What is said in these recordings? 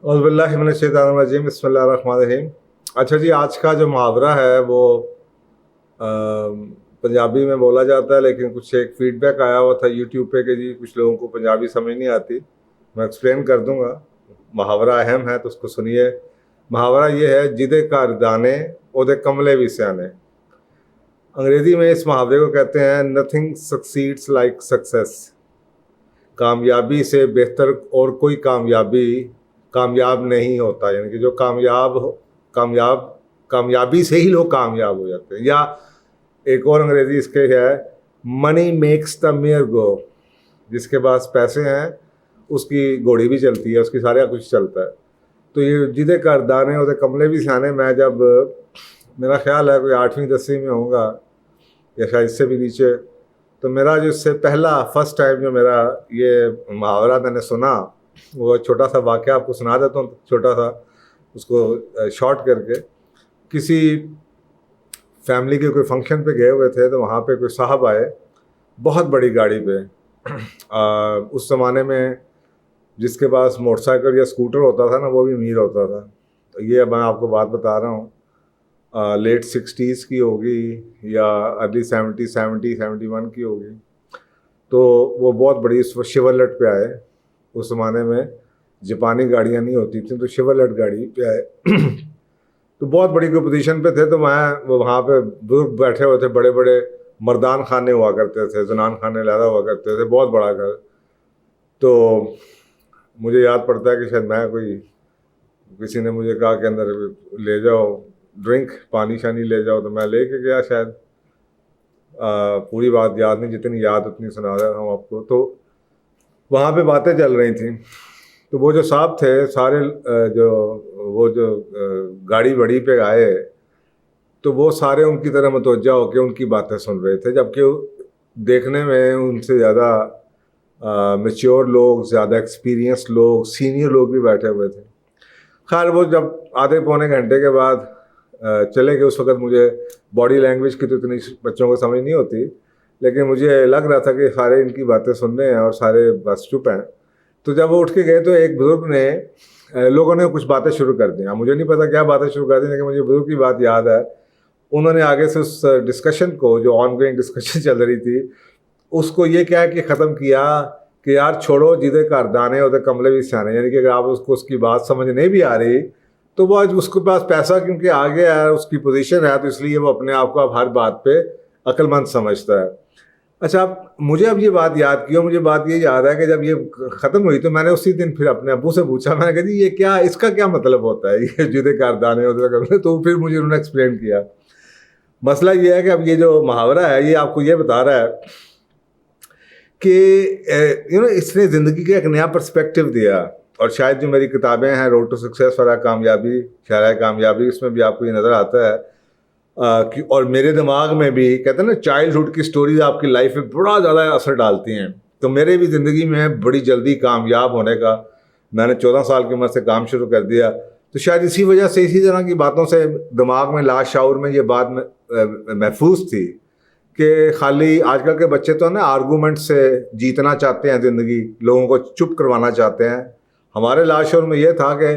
औज़ु बिल्लाहि मिनश शैतानिर रजीम, बिस्मिल्लाहिर रहमानिर रहीम। अच्छा जी, आज का जो मुहावरा है वो पंजाबी में बोला जाता है, लेकिन कुछ एक फीडबैक आया हुआ था यूट्यूब पे कि जी कुछ लोगों को पंजाबी समझ नहीं आती। मैं एक्सप्लेन कर दूंगा। मुहावरा अहम है तो उसको सुनिए। मुहावरा ये है, जिदे घर दाने ओदे कमले भी सियाने। अंग्रेजी में इस मुहावरे को कहते हैं नथिंग सक्सीड्स लाइक सक्सेस। कामयाबी से बेहतर और कोई कामयाब नहीं होता, यानी कि जो कामयाबी से ही लोग कामयाब हो जाते हैं। या एक और अंग्रेजी इसके है, मनी मेक्स द मेयर गो। जिसके पास पैसे हैं उसकी घोड़ी भी चलती है, उसकी सारा कुछ चलता है। तो ये जिदे घर दाने होते कमले भी सियाने, मैं जब मेरा ख्याल है कोई 8वीं 10वीं में होऊंगा या शायद इससे भी नीचे, तो मेरा जो इससे पहला फर्स्ट टाइम जो मेरा ये मुहावरा मैंने सुना, वो छोटा सा वाक़या आपको सुना देता हूँ, छोटा सा उसको शॉर्ट करके। किसी फैमिली के कोई फंक्शन पे गए हुए थे, तो वहाँ पे कोई साहब आए बहुत बड़ी गाड़ी पे। उस ज़माने में जिसके पास मोटरसाइकिल या स्कूटर होता था ना, वो भी अमीर होता था। तो ये मैं आपको बात बता रहा हूँ, लेट 60s की होगी या अर्ली 71 की होगी। तो वो बहुत बड़ी शिवरलेट पे आए। उस ज़माने में जापानी गाड़ियाँ नहीं होती थी, तो शिवरलेट गाड़ी पे आए। तो बहुत बड़ी कोई पोजीशन पे थे, तो मैं वहाँ पे बुजुर्ग बैठे हुए थे, बड़े बड़े मर्दान खाने हुआ करते थे, जनान खाने ज़्यादा हुआ करते थे, बहुत बड़ा घर। तो मुझे याद पड़ता है कि शायद मैं किसी ने मुझे कहा कि अंदर ले जाओ ड्रिंक, पानी शानी ले जाओ, तो मैं लेके गया। शायद पूरी बात याद नहीं, जितनी याद उतनी सुना रहा हूँ आपको। तो वहाँ पे बातें चल रही थी, तो वो जो साहब थे सारे जो गाड़ी बड़ी पे आए, तो वो सारे उनकी तरह मतवज्जा होकर उनकी बातें सुन रहे थे, जबकि देखने में उनसे ज़्यादा मैच्योर लोग, ज़्यादा एक्सपीरियंस लोग, सीनियर लोग भी बैठे हुए थे। खैर वो जब आधे पौने घंटे के बाद चले गए, उस वक्त मुझे बॉडी लैंग्वेज की तो इतनी बच्चों को समझ नहीं होती, लेकिन मुझे लग रहा था कि सारे इनकी बातें सुन रहे हैं और सारे बस चुप हैं। तो जब वो उठ के गए, तो एक बुज़ुर्ग ने, लोगों ने कुछ बातें शुरू कर दी। मुझे नहीं पता क्या बातें शुरू कर दी, लेकिन मुझे बुज़ुर्ग की बात याद है। उन्होंने आगे से उस डिस्कशन को, जो ऑनगोइंग डिस्कशन चल रही थी, उसको ये क्या है कि ख़त्म किया कि यार छोड़ो, जिदे घर दाने होते कमले भी सियाने। यानी कि अगर आप उसकी बात समझ नहीं भी आ रही, तो वो आज उसके पास पैसा क्योंकि आ गया है, उसकी पोजीशन है, तो इसलिए वो अपने आप को अब हर बात पे अक्लमंद समझता है। अच्छा, मुझे अब ये बात याद की, और मुझे बात ये याद है कि जब ये ख़त्म हुई, तो मैंने उसी दिन फिर अपने अब्बू से पूछा। मैंने कहा जी ये क्या, इसका क्या मतलब होता है, ये जिदे घर दाने होते कमले। तो फिर मुझे उन्होंने एक्सप्लेन किया। मसला ये है कि अब ये जो मुहावरा है, ये आपको ये बता रहा है कि इसने ज़िंदगी का एक नया पर्सपेक्टिव दिया। और शायद जो मेरी किताबें हैं, रोड टू सक्सेस और कामयाबी, शरह कामयाबी, इसमें भी आपको ये नज़र आता है कि, और मेरे दिमाग में भी, कहते हैं ना चाइल्डहुड की स्टोरीज आपकी लाइफ में बड़ा ज़्यादा असर डालती हैं। तो मेरे भी ज़िंदगी में बड़ी जल्दी कामयाब होने का, मैंने 14 साल की उम्र से काम शुरू कर दिया। तो शायद इसी वजह से, इसी तरह की बातों से दिमाग में, लाशाऊर में ये बात महफूज थी कि खाली आजकल के बच्चे तो ना आर्गूमेंट से जीतना चाहते हैं ज़िंदगी, लोगों को चुप करवाना चाहते हैं। हमारे लाशाऊर में ये था कि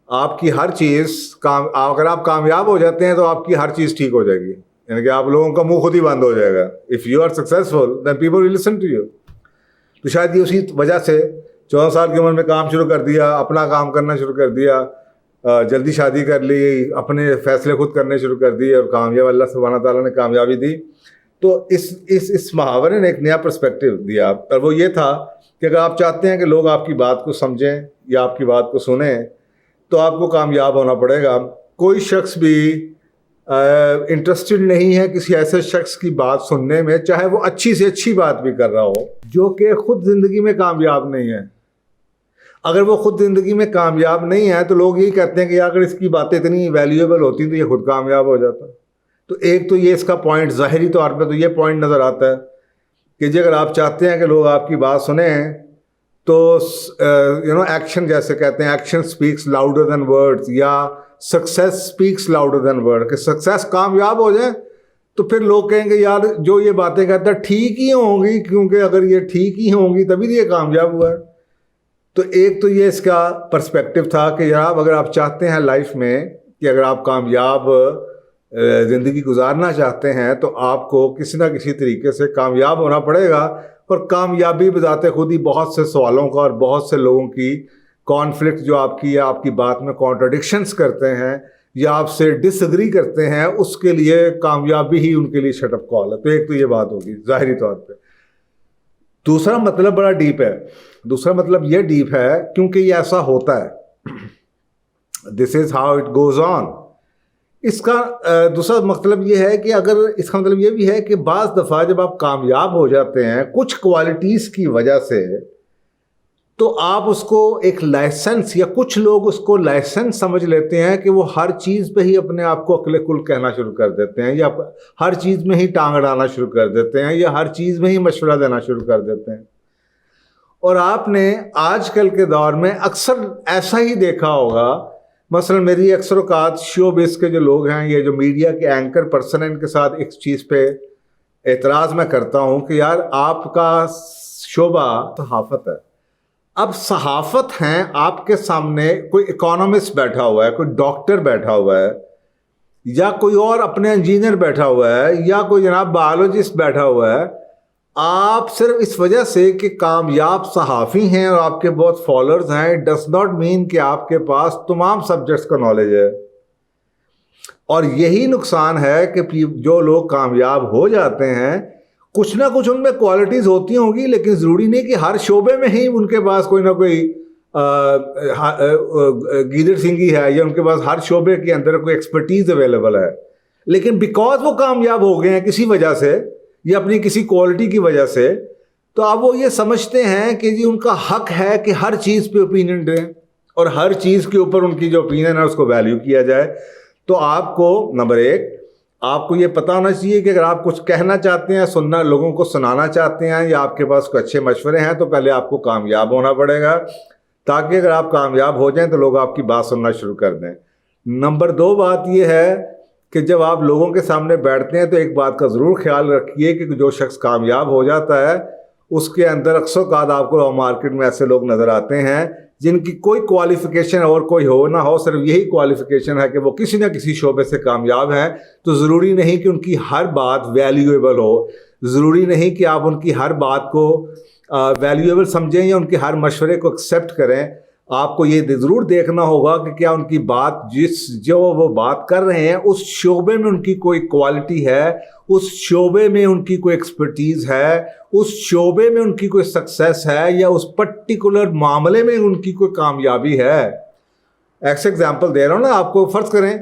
आपकी हर चीज़ अगर आप कामयाब हो जाते हैं तो आपकी हर चीज़ ठीक हो जाएगी, यानी कि आप लोगों का मुंह खुद ही बंद हो जाएगा। If you are successful then people will listen to you. तो शायद ये उसी वजह से 14 साल की उम्र में काम शुरू कर दिया, अपना काम करना शुरू कर दिया, जल्दी शादी कर ली, अपने फैसले खुद करने शुरू कर दिए, और कामयाब, अल्लाह सुब्हानहू तआला ने कामयाबी दी। तो इस मुहावरे ने एक नया पर्सपेक्टिव दिया, और वो ये था कि अगर आप चाहते हैं कि लोग आपकी बात को समझें या आपकी बात को सुने, तो आपको कामयाब होना पड़ेगा। कोई शख्स भी इंटरेस्टेड नहीं है किसी ऐसे शख्स की बात सुनने में, चाहे वो अच्छी से अच्छी बात भी कर रहा हो, जो कि खुद ज़िंदगी में कामयाब नहीं है। अगर वो खुद ज़िंदगी में कामयाब नहीं है, तो लोग यही कहते हैं कि अगर इसकी बातें इतनी वैल्यूएबल होती तो ये खुद कामयाब हो जाता। तो एक तो ये इसका पॉइंट, ज़ाहिरी तौर पे तो ये पॉइंट नज़र आता है कि जी अगर आप चाहते हैं कि लोग आपकी बात सुने, तो एक्शन, जैसे कहते हैं action speaks louder than words, या success speaks louder than word, कि सक्सेस कामयाब हो जाए तो फिर लोग कहेंगे यार जो ये बातें कहता है ठीक ही होंगी, क्योंकि अगर ये ठीक ही होंगी तभी तो ये कामयाब हुआ है। تو ایک تو یہ اس کا پرسپیکٹو تھا کہ جناب اگر آپ چاہتے ہیں لائف میں کہ اگر آپ کامیاب زندگی گزارنا چاہتے ہیں تو آپ کو کسی نہ کسی طریقے سے کامیاب ہونا پڑے گا، اور کامیابی بذات خود ہی بہت سے سوالوں کا اور بہت سے لوگوں کی کانفلکٹ جو آپ کی یا آپ کی بات میں کانٹرڈکشنز کرتے ہیں یا آپ سے ڈس ایگری کرتے ہیں، اس کے لیے کامیابی ہی ان کے لیے شٹ اپ کال ہے۔ تو ایک تو یہ بات ہوگی ظاہری طور پہ۔ دوسرا مطلب بڑا ڈیپ ہے، دوسرا مطلب یہ ڈیپ ہے کیونکہ یہ ایسا ہوتا ہے، this is how it goes on. اس کا دوسرا مطلب یہ ہے کہ اگر اس کا مطلب یہ بھی ہے کہ بعض دفعہ جب آپ کامیاب ہو جاتے ہیں کچھ کوالٹیز کی وجہ سے، تو آپ اس کو ایک لائسنس، یا کچھ لوگ اس کو لائسنس سمجھ لیتے ہیں کہ وہ ہر چیز پہ ہی اپنے آپ کو عقل کل کہنا شروع کر دیتے ہیں، یا ہر چیز میں ہی ٹانگ اڑانا شروع کر دیتے ہیں، یا ہر چیز میں ہی مشورہ دینا شروع کر دیتے ہیں۔ اور آپ نے آج کل کے دور میں اکثر ایسا ہی دیکھا ہوگا، مثلا میری اکثر اوقات شو بیس کے جو لوگ ہیں، یہ جو میڈیا کے اینکر پرسن ہیں، ان کے ساتھ ایک چیز پہ اعتراض میں کرتا ہوں کہ یار آپ کا شعبہ صحافت ہے۔ اب صحافت ہیں، آپ کے سامنے کوئی اکانومسٹ بیٹھا ہوا ہے، کوئی ڈاکٹر بیٹھا ہوا ہے، یا کوئی اور اپنے انجینئر بیٹھا ہوا ہے، یا کوئی جناب بایولوجسٹ بیٹھا ہوا ہے۔ آپ صرف اس وجہ سے کہ کامیاب صحافی ہیں اور آپ کے بہت فالوورز ہیں، ڈز ناٹ مین کہ آپ کے پاس تمام سبجیکٹس کا نالج ہے۔ اور یہی نقصان ہے کہ جو لوگ کامیاب ہو جاتے ہیں، کچھ نہ کچھ ان میں کوالٹیز ہوتی ہوں گی، لیکن ضروری نہیں کہ ہر شعبے میں ہی ان کے پاس کوئی نہ کوئی گیدڑ سنگھی ہے، یا ان کے پاس ہر شعبے کے اندر کوئی ایکسپرٹیز اویلیبل ہے، لیکن بیکاز وہ کامیاب ہو گئے ہیں کسی وجہ سے یا اپنی کسی کوالٹی کی وجہ سے، تو اب وہ یہ سمجھتے ہیں کہ جی ان کا حق ہے کہ ہر چیز پہ اوپینین دیں، اور ہر چیز کے اوپر ان کی جو اوپینین ہے اس کو ویلیو کیا جائے۔ تو آپ کو نمبر ایک، آپ کو یہ پتہ ہونا چاہیے کہ اگر آپ کچھ کہنا چاہتے ہیں، سننا، لوگوں کو سنانا چاہتے ہیں، یا آپ کے پاس کوئی اچھے مشورے ہیں، تو پہلے آپ کو کامیاب ہونا پڑے گا، تاکہ اگر آپ کامیاب ہو جائیں تو لوگ آپ کی بات سننا شروع کر دیں۔ نمبر دو بات یہ ہے کہ جب آپ لوگوں کے سامنے بیٹھتے ہیں تو ایک بات کا ضرور خیال رکھیے کہ جو شخص کامیاب ہو جاتا ہے اس کے اندر اکثر اوقات آپ کو مارکیٹ میں ایسے لوگ نظر آتے ہیں جن کی کوئی کوالیفیکیشن اور کوئی ہو نہ ہو، صرف یہی کوالیفیکیشن ہے کہ وہ کسی نہ کسی شعبے سے کامیاب ہیں۔ تو ضروری نہیں کہ ان کی ہر بات ویلیویبل ہو، ضروری نہیں کہ آپ ان کی ہر بات کو ویلیویبل سمجھیں یا ان کے ہر مشورے کو ایکسیپٹ کریں۔ آپ کو یہ ضرور دیکھنا ہوگا کہ کیا ان کی بات جو وہ بات کر رہے ہیں اس شعبے میں ان کی کوئی کوالٹی ہے، اس شعبے میں ان کی کوئی ایکسپرٹیز ہے، اس شعبے میں ان کی کوئی سکسیس ہے، یا اس پرٹیکولر معاملے میں ان کی کوئی کامیابی ہے۔ ایسے ایگزامپل دے رہا ہوں نا آپ کو، فرض کریں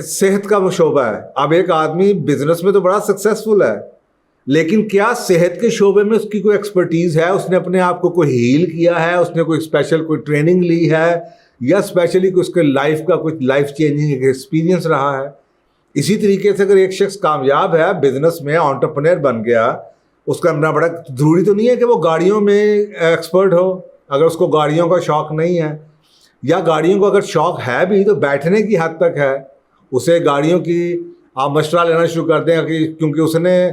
صحت کا وہ شعبہ ہے، اب ایک آدمی بزنس میں تو بڑا سکسیسفل ہے، لیکن کیا صحت کے شعبے میں اس کی کوئی ایکسپرٹیز ہے؟ اس نے اپنے آپ کو کوئی ہیل کیا ہے، اس نے کوئی اسپیشل کوئی ٹریننگ لی ہے، یا اسپیشلی اس کے لائف کا کچھ لائف چینجنگ ایکسپیرینس رہا ہے؟ اسی طریقے سے اگر ایک شخص کامیاب ہے بزنس میں، انٹرپرینر بن گیا، اس کا اپنا بڑا ضروری تو نہیں ہے کہ وہ گاڑیوں میں ایکسپرٹ ہو۔ اگر اس کو گاڑیوں کا شوق نہیں ہے، یا گاڑیوں کو اگر شوق ہے بھی تو بیٹھنے کی حد تک ہے، اسے گاڑیوں کی آپ مشورہ لینا شروع کر دیں کیونکہ اس نے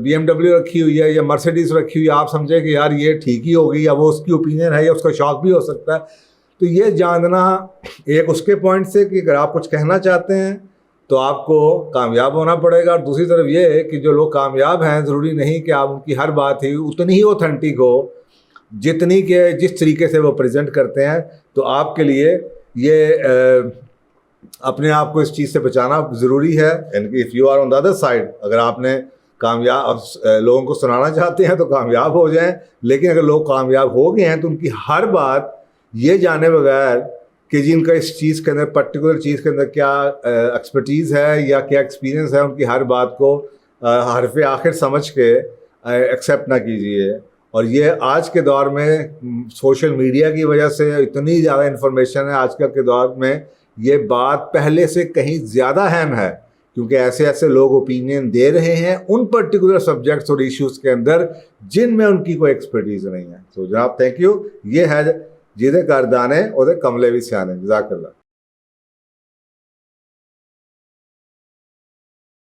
بی ایم ڈبلیو رکھی ہوئی ہے یا مرسیڈیز رکھی ہوئی ہے، آپ سمجھیں کہ یار یہ ٹھیک ہی ہوگی، یا وہ اس کی اوپینین ہے، یا اس کا شوق بھی ہو سکتا ہے۔ تو یہ جاننا ایک اس کے پوائنٹ سے کہ اگر آپ کچھ کہنا چاہتے ہیں تو آپ کو کامیاب ہونا پڑے گا، اور دوسری طرف یہ ہے کہ جو لوگ کامیاب ہیں ضروری نہیں کہ آپ ان کی ہر بات ہی اتنی ہی اوتھینٹک ہو جتنی کہ جس طریقے سے وہ پریزنٹ کرتے ہیں۔ تو آپ کے لیے یہ اپنے آپ کو اس چیز سے بچانا ضروری ہے۔ If you are on the other side, اگر آپ نے کامیاب لوگوں کو سنانا چاہتے ہیں تو کامیاب ہو جائیں، لیکن اگر لوگ کامیاب ہو گئے ہیں تو ان کی ہر بات یہ جانے بغیر کہ جن کا اس چیز کے اندر پرٹیکولر چیز کے اندر کیا ایکسپرٹیز ہے یا کیا ایکسپیرینس ہے، ان کی ہر بات کو حرف آخر سمجھ کے ایکسیپٹ نہ کیجیے۔ اور یہ آج کے دور میں سوشل میڈیا کی وجہ سے اتنی زیادہ انفارمیشن ہے آج کل کے دور میں، یہ بات پہلے سے کہیں زیادہ اہم ہے، کیونکہ ایسے لوگ اوپینین دے رہے ہیں ان پرٹیکولر سبجیکٹس اور ایشوز کے اندر جن میں ان کی کوئی ایکسپرٹیز نہیں ہے۔ تو جناب تھینک یو۔ یہ ہے جیدے کردانے اور کملے بھی سیانے۔ جزاک اللہ۔